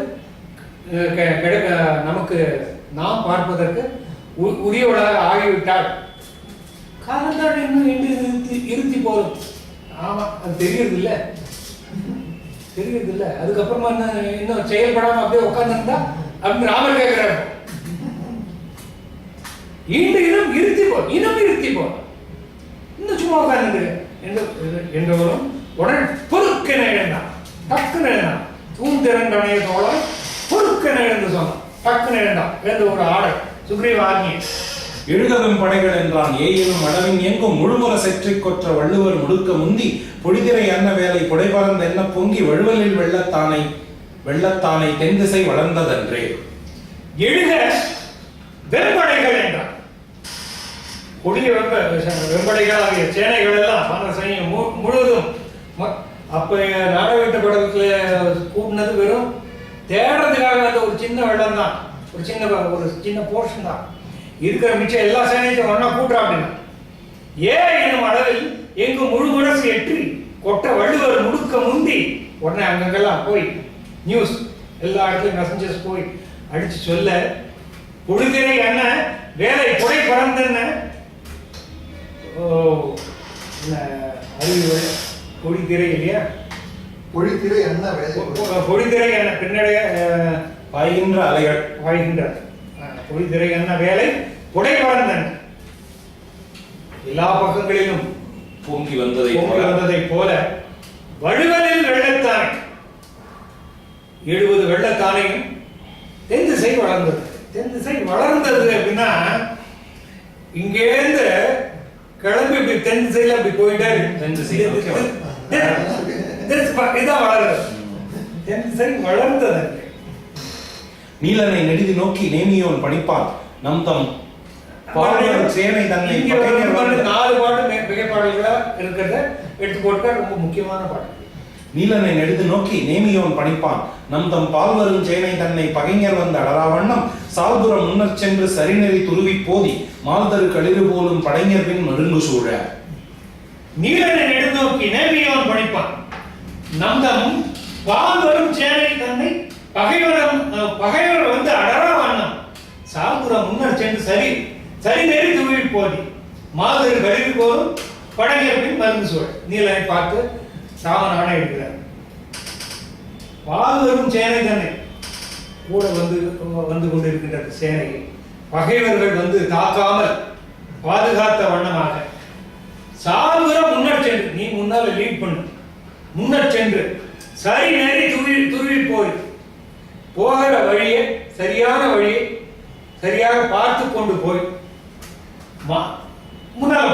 நமக்கு நாம் பார்ப்பதற்கு உரியவளாக ஆகிவிட்டால் காலந்தாடு இன்னும் இருத்தி போலும். ஆமா, அது தெரியறது இல்லை. அதுக்கப்புறமா இன்னும் செயல்படாம அப்படியே உட்கார்ந்துருந்தா அப்படின்னு ராமர் கேட்கிறாரு. இன்னும் இருத்தி போ இன்னும் சும்மா உட்கார்ந்து என்றவரும் உடனே பொறுக்கென எழுந்தான். டக்குன்னு எழுந்தான். தூண் திரண்டனைய தோழன் பொறுக்கென எழுந்து சொன்னான். டக்குன்னு எழுந்தான். எழுந்த ஒரு ஆடல் சுக்ரீவ ஆகிய எழுதவும் படைகள் என்றான். ஏயிலும் அடவின் எங்கும் முழுமுற செற்றிக் கொற்ற வள்ளுவர் முடுக்க முந்தி பொடிதிரை அன்ன வேலை புடைபறந்த என்ன பொங்கி வழுவலில் வெள்ளத்தானை தென் திசை வளர்ந்ததன்றே. எழுக வெண்படைகள் என்றான். கொடிய வெண்படைகள் ஆகிய சேனைகள் எல்லாம் சைன்யம் முழுவதும் அப்ப நாடகத்த படத்துல கூட்டினது வெறும் தேடுறதுக்காக அந்த ஒரு சின்ன வெள்ளம் தான், ஒரு சின்ன போர்ஷன் தான். இருக்கிற மிச்சம் எல்லா சேனையும் ஒன்னா கூட்டுறா அப்படின்னா எனும் அளவில் எங்கு முழு முரசு எற்றி கொட்ட வள்ளுவர் முடுக்க முந்தி உடனே அங்கங்கெல்லாம் போய் நியூஸ் எல்லா இடத்துலயும் மெசஞ்சர்ஸ் போய் அடிச்சு சொல்ல பொழுதிரை என்ன வேலை புடை பறந்தன அறிவு பொழித்திரை இல்லையா, பொழித்திரை என்ன பொழித்திரை என்ன பின்னடைய பாய்கின்ற அலைகள் பொழித்திரை என்ன வேலை புடை பறந்தன எல்லா பக்கங்களிலும் பொங்கி வந்ததை போல வழுவலில் வெள்ளத்தானை 70 வெள்ளத்தானையும் தென் திசை வளர்ந்தது அப்படின்னா இங்கேருந்து கிளம்பி இப்படி தென் திசையில அப்படி போயிட்டே இதான் வளர்றது. தென் திசை வளர்ந்தது. நீலனை நெடுதி நோக்கி நேமியோன் பணிப்பான் நம் தம் சேனை தன்னை 4 பாட்டு மிகைப்பாடல்களா இருக்கிறத எடுத்து போட்டா ரொம்ப முக்கியமான பாட்டு. நீலனை நெடுது நோக்கி நேமியோன் பணிப்பான் நம் தம் பால்வரும் சேனை தன்னை பகைஞர் வந்த அடராவண்ணம் சால்புறம் முன்னர் சென்று சரிநெறி துருவி போதி மால்தரு களிறு போலும் படைஞர் பின் மருங்கு சூழ. நீலனை நெடுது நோக்கி நேமியோன் பணிப்பான் நம் தம் பால்வரும் சேனை தன்னை பகைவர் வந்து அடராவண்ணம் சால்புறம் முன்னர் சென்று சரிநெறி துருவி போதி மால்தரு களிறு போலும் படைஞர் பின் மருங்கு சூழ. நீலனை பார்த்து ராமன் ஆணை எடுக்கிறார். பால்வரும் சேனை தானே கூட வந்து கொண்டிருக்கின்ற சேனையை பகைவர்கள் வந்து தாக்காமல் பாதுகாத்த வண்ணமாக சால்வரம் முன்னர் சென்று, நீ முன்னால லீட் பண்ணு, முன்னர் சென்று சரி நேரி துருவி போய் போகிற வழியை சரியான வழியை சரியாக பார்த்து கொண்டு போய் முன்னால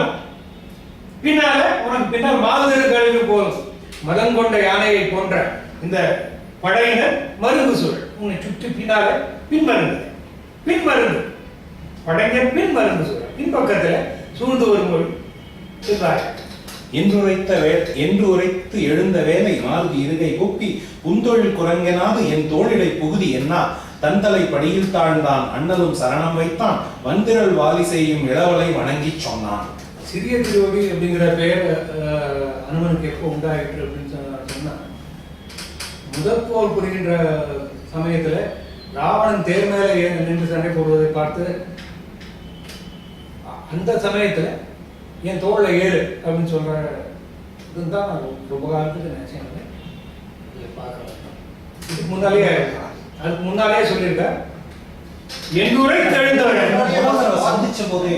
பின்னால உனக்கு பின்னால் மாறுதல் கழிவு போதும் மதம் கொண்ட யானையை போன்ற இந்த படையினர் மருந்து சூழல் உன்னை சுற்றி பின்னால பின்மருந்து படைஞர் பின்மருந்து சூழல் பின்பக்கத்துல சூழ்ந்து வரும்போது என்று உரைத்து எழுந்த வேலை மாருதி இருகை கூப்பி புந்தொழில் குரங்கெனாது என் தோளிடை புகுதி என்னா தந்தலை படியில் தாழ்ந்தான் அண்ணலும் சரணம் வைத்தான் வந்திரல் வாலி செய்யும் இளவலை வணங்கி சொன்னான். சிறிய திருவடி அப்படிங்கிற பெயர் அனுமனுக்கு எப்போ உண்டாயிற்று அப்படின்னு சொன்னா முதற்போல் புரிகின்ற சமயத்துல ராவணன் தேர் மேல நின்று சண்டை போடுவதை பார்த்து அந்த சமயத்துல என் தோல்ல ஏறு அப்படின்னு சொல்ற இதுதான் நான் ரொம்ப காலத்துக்கு நினைச்சேன். இதுக்கு முன்னாலேயே சொல்லியிருக்க என்னுரை தெழுந்தவன் சந்திச்ச போதே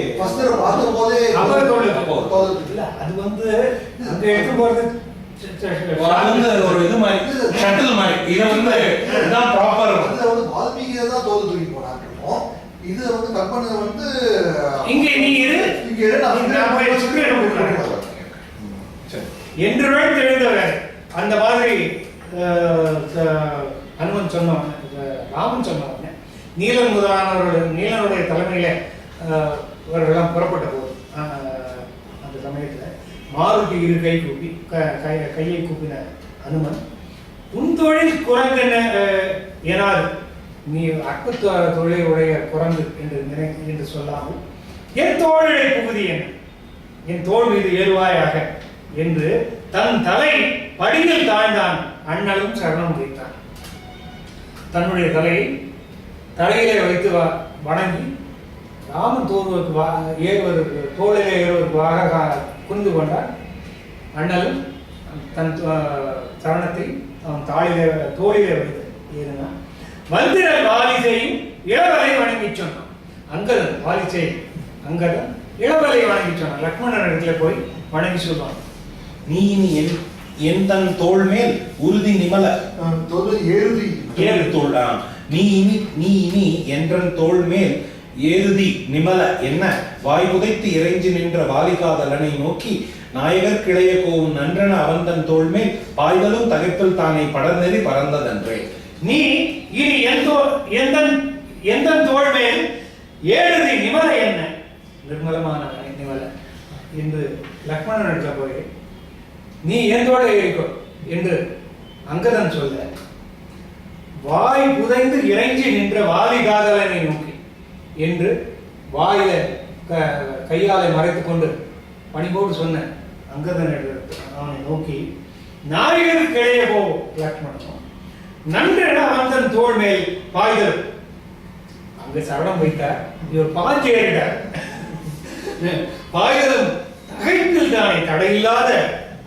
அது வந்து அங்க எடுத்து போறது ஒரு இது மாதிரி ஷட்டில் மாதிரி இதை வந்து இதுதான் ப்ராப்பர். அதுல வந்து வால்மீகியை தான் தோல் தூக்கி போனாங்க. இது வந்து கற்பனை வந்து இங்க நீ இரு என்று தெழுந்தவன் அந்த மாதிரி அனுமன் சொன்னவன் ராமன் சொன்னவன் நீலன் நீலனுடைய தலைமையில இவர்களெல்லாம் புறப்பட்ட போது அந்த சமயத்துல மாருதி இரு கை கூப்பி கையை கூப்பின அனுமன் உன் தொழில் குரங்கென்ன ஏனாது நீ அற்ப தொழிலை உடைய குரங்கு என்று சொல்லாமல் என் தோழிலை புகுதி என்ன என் தோல் மீது ஏறுவாயாக என்று தன் தலை படியில் தாழ்ந்தான் அண்ணலும் சரணம் வைத்தான். தன்னுடைய தலையிலே வைத்து வணங்கி ராமன் தோளிலே ஏறுவதற்காக குனிந்து கொண்டார். அண்ணலும் தன் சரணத்தை அவன் தோளிலே வைத்து ஏறினான். வந்திரல் வாலிசையும் இளவலை வணங்கி சொன்னான். அங்கதன் வாலிசை அங்கதன் இளவலை வணங்கி சொன்னான். லக்ஷ்மணன் இடத்துல போய் வணங்கி சொல்வான். நீ இனி என் தன் தோள் மேல் உறுதி நிமல ஏறு தோள் நீ இனி என்றன் தோள் மேல் ஏறுதி நிமல என்ன வாய் புதைத்து இறைஞ்சி நின்ற வாலிகாதலனை நோக்கி நாயகர் கிளைய கோவும் நன்றன அவன் தன் தோள் மேல் பாய்தலும் தகைப்பில் தானே படர்நெறி பறந்ததன்றே. நீ இனி எந்த தோள் மேல் ஏழுதி நிமல என்ன நிர்மலமான நிமல என்று லக்ஷ்மணன் இடத்துல போய் நீ எந்தோட இருக்கோ என்று அங்கதன் சொல்ல வாய் புதைந்து இறைஞ்சி நின்ற வாலிகாதலனை நோக்கி என்று வாயில கையாலை மறைத்துக் கொண்டு பணிபோடு சொன்ன அங்கதன் அவனை நோக்கி நாயகர் கிளைய போ லக்ஷ்மணன் நன்றென அவன் தோள் மேல் பாய்தல் அங்க சரணம் வைத்தார். இவர் பாய்ச்சி ஏறிட்டார். பாய்தலும் தகைப்பில் தானே தடையில்லாத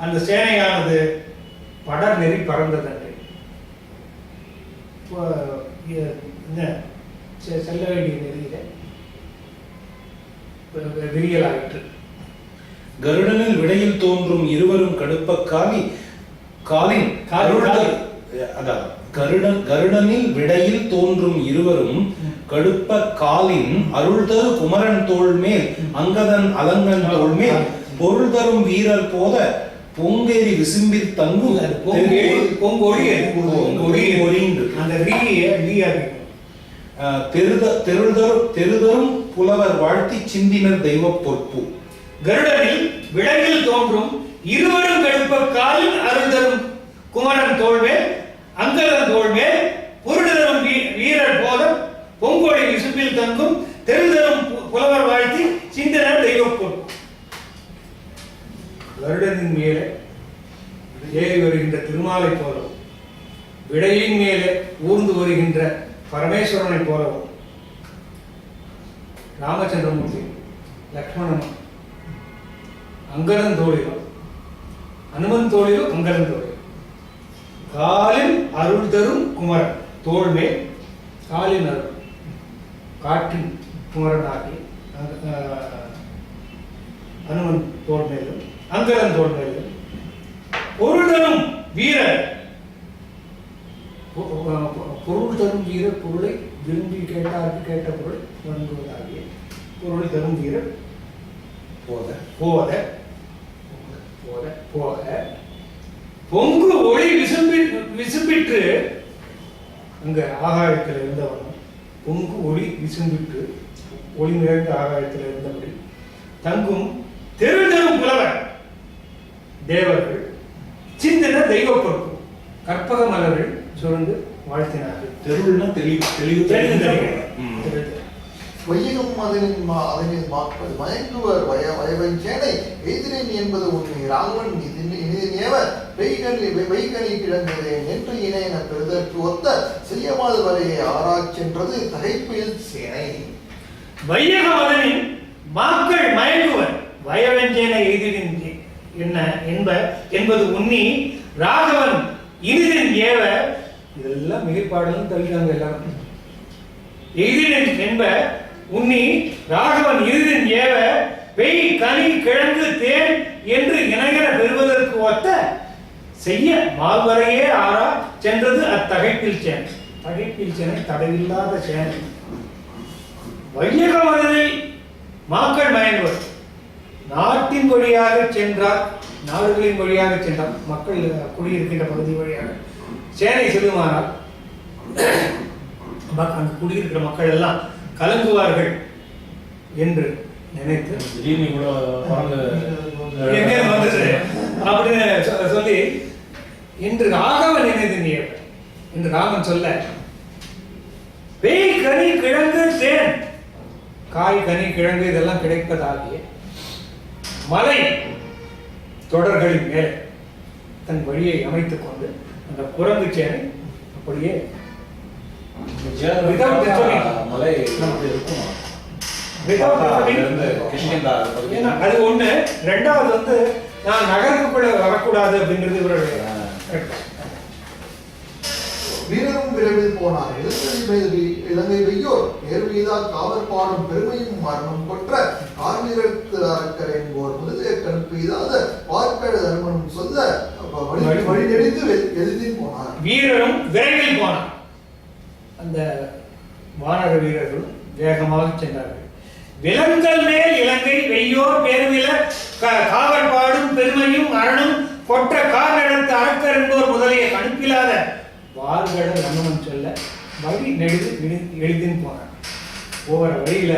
அந்த சேனையானது படர் நெறி பறந்ததன்று செல்ல வேண்டிய நெறியில விரியலாயிற்று. கருடனில் விடையில் தோன்றும் இருவரும் கடுப்ப காலின் கருடனில் விடையில் தோன்றும் இருவரும் கடுப்ப காலின் அருள் தரு குமரன் தோள் மேல் அங்கதன் அலங்கன் தோள் மேல் பொருள் தரும் வீரர் போத பொங்கேரி விசும்பில் தங்கும் தெருதரும் புலவர் வாழ்த்தி சிந்தினர் தெய்வ பொற்பு. கருடனில் விடையில் தோன்றும் இருவரும் கடுப்ப காலின் அருள் தரும் குமரன் தோள்மேல் அங்கதன் தோள்மேல் பொருளுதரும் வீரர் போத பொங்கோடி விசும்பில் தங்கும் தெருதரும் புலவர் வாழ்த்தி சிந்தினர் தெய்வ பொற்பு. கருடனின் மேலே ஏறி வருகின்ற திருமாலை போலவும் விடையின் மேலே ஊர்ந்து வருகின்ற பரமேஸ்வரனை போலவும் ராமச்சந்திரமூர்த்தி லக்ஷ்மணன் அங்கதன் தோழிலோ அனுமன் தோழிலோ அங்கதன் தோழிலோ காலின் அருள் தரும் குமரன் தோள் மேல் காலின் அருள் காற்றின் குமரனாகி அனுமன் தோள் மேலும் அங்கதன் தோள் மேலும் பொருளும் வீரர் பொருள் தரும் வீரர் பொருளை விரும்பி கேட்டாருக்கு கேட்ட பொருள் வழங்குவதாகிய பொருள் தரும் வீரர் போத போத போத போக பொங்கு ஒளி விசும்பிற்று அங்க ஆகாயத்தில் இருந்தவனும் பொங்கு ஒளி விசும்பிற்று ஒளி நிறைந்த ஆகாயத்தில் இருந்தபடி தங்கும் தெருதரும் புலவர் தேவர்கள் சிந்தன தெய்வ பொறுப்பு கற்பக மலர்கள் சுரந்து வாழ்த்தினார்கள். தெருள்னா தெளிவு வையகம் அதனில் மாப்பது மயங்குவர் வயவன் சேனை எதிரின் என்பது உண்மை ராகவன் இனிதேவ வைகனி கிடந்ததேன் என்று இணையன பெறுதற்கு ஒத்த செய்யமாது வரையை ஆராய்ச்சென்றது தகைப்பில் சேனை. வையகம் அதனின் மாக்கள் மயங்குவர் வயவன் சேனை எதிரின் என்ன என்பது உண்ணி ராகவன் இனிதன் ஏவ இதெல்லாம் மிகைப்பாடலும் தவிர்க்காங்க எல்லாரும். எதிரின் என்ப உண்ணி ராகவன் இறுதின் ஏவ வெய் கனி கிழங்கு தேன் என்று இணையன பெறுவதற்கு ஒத்த செய்ய மால்வரையே ஆறா சென்றது அத்தகைப்பில் சேனை. தகைப்பில் சேனை தடையில்லாத சேனை. வையகமதனில் மாக்கள் மயங்குவர் நாட்டின் வழியாக சென்றார், நாடுகளின் வழியாக சென்றார், மக்கள் குடியிருக்கின்ற பகுதி வழியாக சேனை செல்லுமானால் அங்கு குடியிருக்கிற மக்கள் எல்லாம் கலங்குவார்கள் என்று நினைத்து அப்படின்னு சொல்லி இன்று ராகவன் நினைத்து என்று ராமன் சொல்ல பேய் கனி கிழங்கு தேன் காய் கனி கிழங்கு இதெல்லாம் கிடைப்பதாகிய மலை தொடர்களின் மேல் தன் வழியை அமைத்துக் கொண்டு அந்த குரங்கு சேனை அப்படியே அது ஒண்ணு. ரெண்டாவது வந்து நான் நகருக்குள்ள வரக்கூடாது அப்படிங்கிறது இவருடைய வீரரும் விரைவில் போனார். இலங்கை வெய்யோர் நேர்வீதால் காவல் பாடும் பெருமையும் மரணம் கொற்ற கார்வீரத்து அரக்கர் என்போர் முதலிய கணுப்பு இதாத பார்க்கட தர்மனும் சொல்ல வழி நெடித்து எழுதின் போனார். வீரரும் விரைவில் போனார். அந்த வானர வீரர்கள் வேகமாக சென்றார்கள். விலங்கல் மேல் இலங்கை வெய்யோர் பேருவில காவல் பாடும் பெருமையும் மரணம் கொற்ற கார்நடத்து அரக்கர் என்போர் முதலிய கணுப்பில்லாத வார்கட ரமணன் சொல்ல வழி நெடுது எழுதின்னு போனார். ஒவ்வொரு வழியில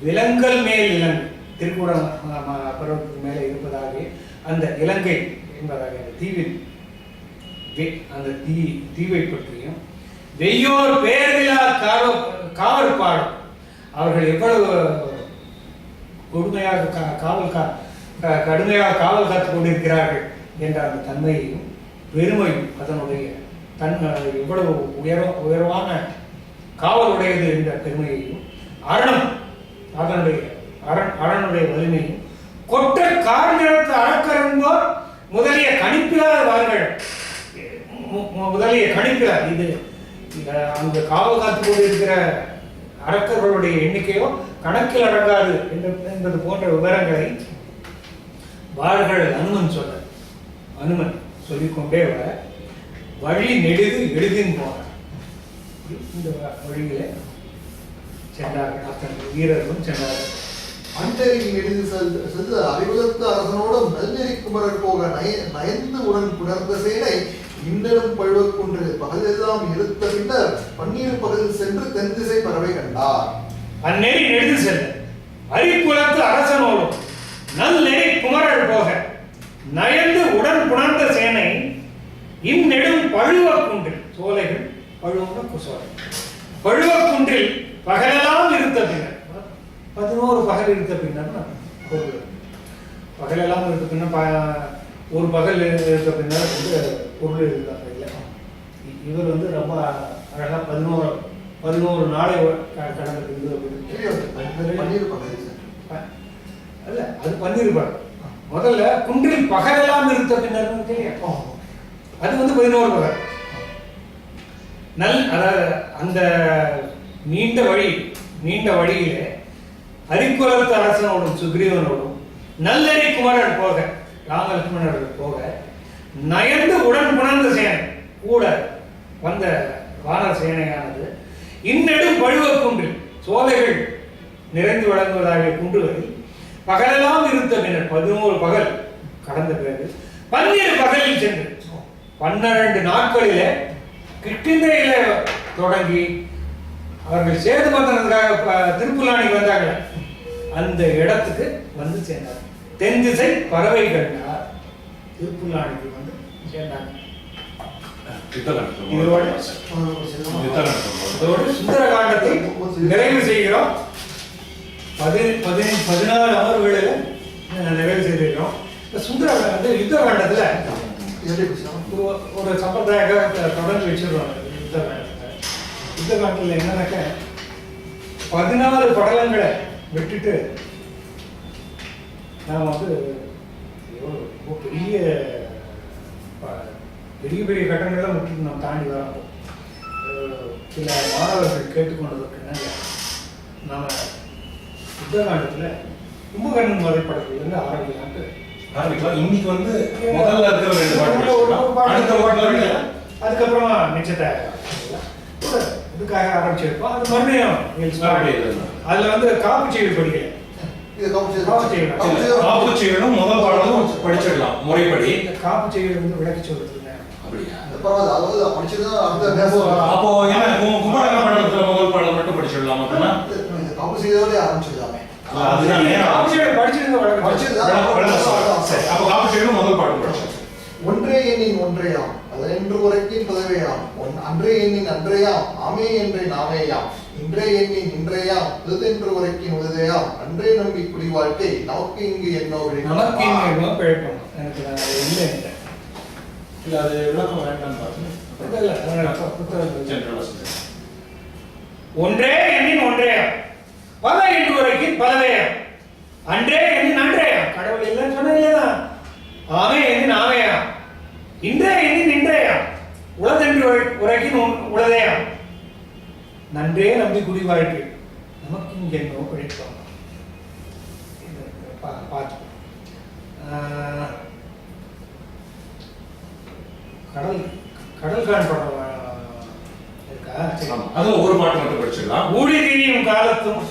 விலங்கல் மேல் இலங்கை திருக்கூடம் பருவத்துக்கு மேலே இருப்பதாக அந்த இலங்கை என்பதாக அந்த தீவில் அந்த தீவை பற்றியும் வெய்யோர் பேர்விழா காவல் பாடும் அவர்கள் எவ்வளவு கொடுமையாக கடுமையாக காவல் காத்துக் கொண்டிருக்கிறார்கள் என்ற அந்த தன்மையையும் பெருமையும் அதனுடைய எவ்வளவு உயர்வான காவல் உடையது என்ற பெருமையையும் அரணுடைய வலிமையும் கொற்ற கார்நிலத்து அரக்கரன்போர் முதலிய கணிப்பிலாதவர்கள் முதலிய கணிப்பிலார் இது அந்த காவல் காத்துக் கொண்டிருக்கிற அரக்கர்களுடைய எண்ணிக்கையோ கணக்கில் அடங்காது என்பது போன்ற விவரங்களை வார்கள் அனுமன் சொல்லிக்கொண்டே வர வழி நெடுது எழுதின் போனார். இந்த வழியில சென்றார்கள். அத்தனை வீரர்களும் சென்றார்கள். அண்டரின் நெடுது செல்ல அறிவுதத்த அரசனோடும் நல்நெறி குமரர் போக நயந்து உடன் புணர்ந்த சேனை இன்னலும் பழுவக்குன்று பகலெல்லாம் இருத்த பின்னர் பன்னீர் பகலில் சென்று தென் திசை பறவை கண்டார். அந்நெறி நெடுது செல்ல அரிக்குலத்து அரசனோடும் நல்நெறி குமரர் போக நயந்து உடன் புணர்ந்த சேனை இந்நெடும் பழுவக்குன்றில் சோலைகள் பழுவன குசோலை பழுவக்குன்றில் பகலெல்லாம் இருந்த பின்னர் 11 பகல் இருந்த பின்னர் பகலெல்லாம் இருந்த பின்னர் ஒரு பகல் இருந்த பின்னர் வந்து பொருள் எழுதுறாங்க. இல்லை இவர் வந்து ரொம்ப அழகா 11 நாளை கடந்த அல்ல அது பண்ணிருப்பார். முதல்ல குன்றில் பகலெல்லாம் இருந்த பின்னர் அது வந்து 11 பகல் அதாவது அந்த நீண்ட வழியிலே அரிக்குலத்து அரசனோடும் சுக்ரீவனோடும் நல்லறி குமரன் போக ராமலட்சுமணர்கள் போக நயந்து உடன் புணர்ந்த சேனை கூட வந்த வானர சேனையானது இன்னெடும் பழுவ குன்று சோலைகள் நிறைந்து வழங்குவதாக குன்றுகளில் பகலெல்லாம் இருந்த பின்னர் 11 பகல் கடந்த பிறகு 12 பகலில் சென்று 12 நாட்களிலே கிட்டிந்தையில தொடங்கி அவர்கள் சேது பந்தனத்துக்காக திருப்புலானிக்கு வந்தாங்க. அந்த இடத்துக்கு வந்து சேர்ந்தார். தென் திசை பறவை கண்டார். திருப்புலானிக்கு வந்து சேர்ந்தாங்க. இதோடு சுந்தரகாண்டத்தை நிறைவு செய்கிறோம். 16 அமர்வுகளில் நிறைவு செய்திருக்கிறோம். சுந்தர யுத்த காண்டத்துல ஒரு சம்பிரதாய தொடர்ந்து வச்சிருக்கோம். யுத்த காண்டத்தில் என்னன்னாக்க 14 படலங்களை விட்டுட்டு நாம் வந்து பெரிய பெரிய பெரிய கட்டங்கள்லாம் விட்டுட்டு நம்ம தாண்டி வரோம். சில மாணவர்கள் கேட்டுக்கொண்டதற்கு நாம் யுத்த காண்டத்தில் கும்பகர்ணன் வரைபடத்திலிருந்து ஆரம்பிக்கலாம். இன்னைக்கு வந்து முதல்ல இருக்கிற அதுக்கப்புறமா மிச்சத்தை இதுக்காக ஆரம்பிச்சிருப்போம். அது மறுபடியும் அதுல வந்து காப்பு செய்தி படிக்கல. காப்பு செய்யணும் முதல் பாடலும் படிச்சிடலாம் முறைப்படி. காப்பு செய்தி வந்து விளக்கி சொல்றது அப்போ என்ன கும்பகர்ண பாடத்துல முதல் பாடல் மட்டும் படிச்சிடலாம் அப்படின்னா காப்பு செய்தோட ஆரம்பிச்சிடலாமே. ஒன்றே எண்ணின் ஒன்றையாம் அதென்று உரைக்கின் பதவையாம் அன்றே எண்ணின் அன்றையாம் ஆமே என்றே நாமேயாம் இன்றே எண்ணின் இன்றையாம் இதென்று உரைக்கின் உததையாம் அன்றே நம்பி குடி வாழ்க்கை நமக்கு இங்கு என்னோ அது விளக்கம் வேண்டாம். ஒன்றே எண்ணின் ஒன்றையாம் பல என்று உரைக்கின் பலவையாம் அன்றே எண்ணின் அன்றையாம் கடவுள் இல்லைன்னு சொன்ன இல்லையா. ஆமே எண்ணின் ஆமையாம் இன்றே எண்ணின் இன்றையாம் உளதென்று உரைக்கின் உளதையாம் நன்றே நம்பி குடி வாழ்க்கை நமக்கு இங்கே என்னோ பிழைப்போம். பார்த்து கடல் கடல் காண்படம் இருக்கா? அது ஒரு பாட்டு மட்டும் படிச்சிடலாம். ஊழி தெரியும் காலத்தும்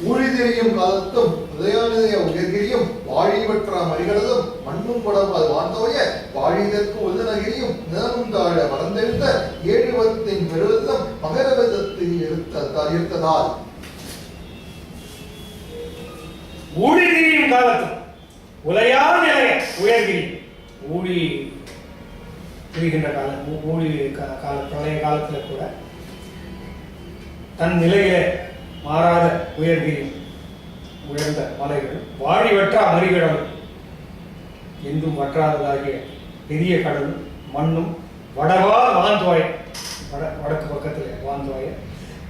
ஊழி தெரியும் காலத்தும் உதயாநிதய உயர்கிரியும் வாழிவற்ற மறிகளதும் மண்ணும் படம் அது வாழ்ந்தோய வாழிதற்கு உதனகிரியும் நிலமும் தாழ வளர்ந்தெழுந்த 7 வருத்தின் பெருவதம் மகரவதத்தில் இருத்ததால் ஊழி தெரியும் காலத்தும் உலையா நிலைய உயர்கிரி ஊழி திரிகின்ற காலம் ஊழி கால பழைய காலத்துல கூட தன் நிலையிலே மாறாத உயர்கிரி உயர்ந்த மலைகள் வாழி வற்றா மறிகடல் என்றும் வற்றாததாகிய பெரிய கடல் மண்ணும் வடவா வாந்தோய வடக்கு பக்கத்தில் வாந்தோய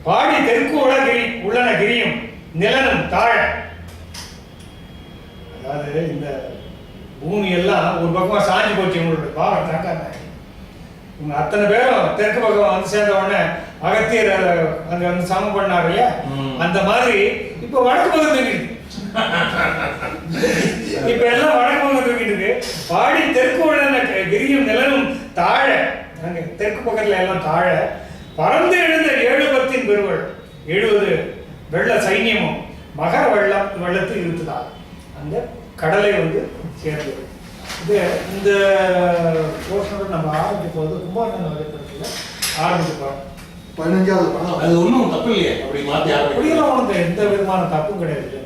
பாடி தெற்கு உலகிரி உள்ளன கிரியும் நிலனும் தாழ. அதாவது இந்த பூமி எல்லாம் ஒரு பக்கமா சாஞ்சி போச்சு. உங்களுடைய பாவம் தாக்காங்க. இவங்க அத்தனை பேரும் தெற்கு பக்கம் வந்து சேர்ந்த உடனே அகத்தியர் அங்க வந்து சமம் பண்ணாரு இல்லையா, அந்த மாதிரி இப்ப வடக்கு பக்கம் தூக்கிட்டு இப்ப எல்லாம் வடக்கு பக்கம் தூக்கிட்டு பாடி தெற்கு உடனே கிரியும் நிலனும் தாழ. அங்க தெற்கு பக்கத்துல எல்லாம் தாழ பறந்து எழுந்த 7 பத்தின் பெருவள் 70 வெள்ள சைன்யமும் மகர வெள்ளத்தில் இருக்குதா அந்த கடலை வந்து சேர்ந்தது. இது இந்த போர்ஷனோட நம்ம ஆரம்பிக்க போது கும்பகர்ணன் வரைபடத்தில் ஆரம்பிச்சுப்போம். 15வது படம். அது ஒன்றும் தப்பு இல்லையே, அப்படி மாற்றி அப்படியெல்லாம் உனக்கு எந்த விதமான தப்பும் கிடையாது.